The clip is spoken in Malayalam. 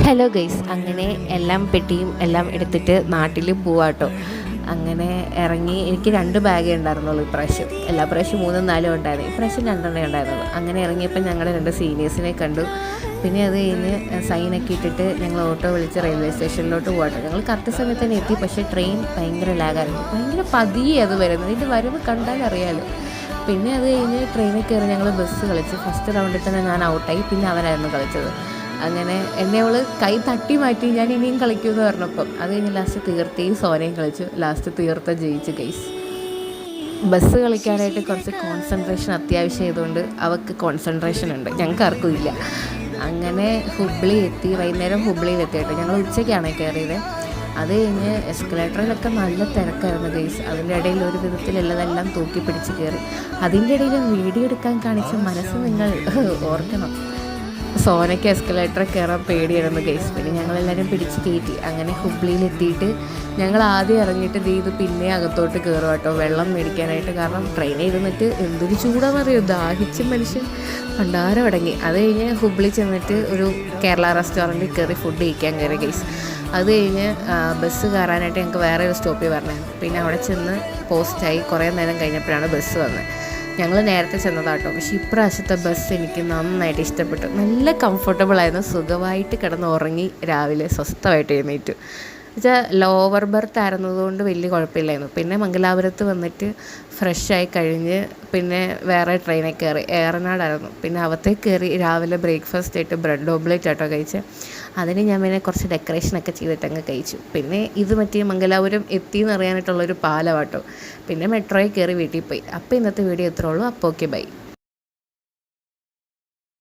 ഹലോ ഗൈസ്, അങ്ങനെ എല്ലാം പെട്ടിയും എല്ലാം എടുത്തിട്ട് നാട്ടിൽ പോവാട്ടോ. അങ്ങനെ ഇറങ്ങി. എനിക്ക് 2 ബാഗേ ഉണ്ടായിരുന്നുള്ളൂ ഇപ്രാവശ്യം. എല്ലാ പ്രാവശ്യം 3ഉം 4ഉം ഉണ്ടായിരുന്നു, ഇപ്രാവശ്യം 2 ഉണ്ടായിരുന്നുള്ളൂ. അങ്ങനെ ഇറങ്ങിയപ്പോൾ ഞങ്ങളുടെ 2 സീനിയേഴ്സിനെ കണ്ടു. പിന്നെ അത് കഴിഞ്ഞ് സൈനൊക്കെ ഇട്ടിട്ട് ഞങ്ങൾ ഓട്ടോ വിളിച്ച് റെയിൽവേ സ്റ്റേഷനിലോട്ട് പോകട്ടെ. ഞങ്ങൾ കറക്റ്റ് സമയത്ത് തന്നെ എത്തി. പക്ഷേ ട്രെയിൻ ഭയങ്കര ലാഗായിരുന്നു, ഭയങ്കര പതിയെ അത് വരുന്നത്. ഇതിൻ്റെ വരവ് കണ്ടാൽ അറിയാമല്ലോ. പിന്നെ അത് കഴിഞ്ഞ് ട്രെയിനിൽ കയറി ഞങ്ങൾ ബസ് കളിച്ച്. ഫസ്റ്റ് റൗണ്ടിൽ തന്നെ ഞാൻ ഔട്ടായി, പിന്നെ അവരായിരുന്നു കളിച്ചത്. അങ്ങനെ എന്നെ അവൾ കൈ തട്ടി മാറ്റി, ഞാൻ ഇനിയും കളിക്കുമെന്ന് പറഞ്ഞപ്പം അത് കഴിഞ്ഞ് ലാസ്റ്റ് തീർത്തയും സോനയും കളിച്ചു. ലാസ്റ്റ് തീർത്ത ജയിച്ചു ഗൈസ്. ബസ് കളിക്കാനായിട്ട് കുറച്ച് കോൺസെൻട്രേഷൻ അത്യാവശ്യം ആയതുകൊണ്ട് അവൾക്ക് കോൺസെൻട്രേഷൻ ഉണ്ട്, ഞങ്ങൾക്ക് ആർക്കും ഇല്ല. അങ്ങനെ ഹുബ്ലി എത്തി. വൈകുന്നേരം ഹുബ്ലിയിൽ എത്തിയിട്ട് ഞങ്ങൾ ഉച്ചയ്ക്കാണ് കയറിയത്. അത് കഴിഞ്ഞ് എസ്കലേറ്ററിലൊക്കെ നല്ല തിരക്കായിരുന്നു ഗൈസ്. അതിൻ്റെ ഇടയിൽ ഒരു വിധത്തിലുള്ളതെല്ലാം തൂക്കി പിടിച്ച് കയറി. അതിൻ്റെ ഇടയിൽ വീഡിയോ എടുക്കാൻ കാണിച്ച മനസ്സ് നിങ്ങൾ ഓർക്കണം. സോനയ്ക്ക് എസ്കലേറ്റർ കയറാൻ പേടിയായിരുന്നു ഗൈസ്. പിന്നെ ഞങ്ങളെല്ലാവരും പിടിച്ച് കയറ്റി. അങ്ങനെ ഹുബ്ലിയിലെത്തിയിട്ട് ഞങ്ങൾ ആദ്യം ഇറങ്ങിയിട്ട് ഇത് പിന്നെ അകത്തോട്ട് കയറും കേട്ടോ, വെള്ളം മേടിക്കാനായിട്ട്. കാരണം ട്രെയിനിൽ ഇരുന്നിട്ട് എന്തൊരു ചൂടാണെന്നറിയോ, ദാഹിച്ച് മനുഷ്യൻ പണ്ടാരം അടങ്ങി. അത് കഴിഞ്ഞ് ഹുബ്ലി ചെന്നിട്ട് ഒരു കേരള റെസ്റ്റോറൻറ്റിൽ കയറി ഫുഡ് കഴിക്കാൻ കയറി ഗൈസ്. അത് കഴിഞ്ഞ് ബസ് കയറാനായിട്ട് ഞങ്ങൾക്ക് വേറെ ഒരു സ്റ്റോപ്പിൽ വരണമായിരുന്നു. പിന്നെ അവിടെ ചെന്ന് പോസ്റ്റായി. കുറേ നേരം കഴിഞ്ഞപ്പോഴാണ് ബസ് വന്നത്. ഞങ്ങൾ നേരത്തെ ചെന്നതാട്ടോ. പക്ഷേ ഇപ്രാവശ്യത്തെ ബസ് എനിക്ക് നന്നായിട്ട് ഇഷ്ടപ്പെട്ടു. നല്ല കംഫർട്ടബിളായിരുന്നു, സുഖമായിട്ട് കിടന്ന് ഉറങ്ങി. രാവിലെ സ്വസ്ഥമായിട്ട് എഴുന്നേറ്റു. എന്നുവെച്ചാൽ ലോവർ ബർത്ത് ആയിരുന്നതുകൊണ്ട് വലിയ കുഴപ്പമില്ലായിരുന്നു. പിന്നെ മംഗലാപുരത്ത് വന്നിട്ട് ഫ്രഷായി കഴിഞ്ഞ് പിന്നെ വേറെ ട്രെയിനിൽ കയറി. ഏറനാടായിരുന്നു. പിന്നെ അവത്തേക്ക് കയറി രാവിലെ ബ്രേക്ക്ഫാസ്റ്റ് ആയിട്ട് ബ്രെഡ് ഓംലെറ്റ് ആട്ടോ കഴിച്ച്. അതിന് ഞാൻ പിന്നെ കുറച്ച് ഡെക്കറേഷനൊക്കെ ചെയ്തിട്ടങ്ങ് കഴിച്ചു. പിന്നെ ഇത് മറ്റേ മംഗലാപുരം എത്തിയെന്ന് അറിയാനായിട്ടുള്ളൊരു പാലമാട്ടോ. പിന്നെ മെട്രോയിൽ കയറി വീട്ടിൽ പോയി. അപ്പോൾ ഇന്നത്തെ വീഡിയോ ഇത്രേ ഉള്ളൂ. അപ്പോൾ ഓക്കെ, ബൈ.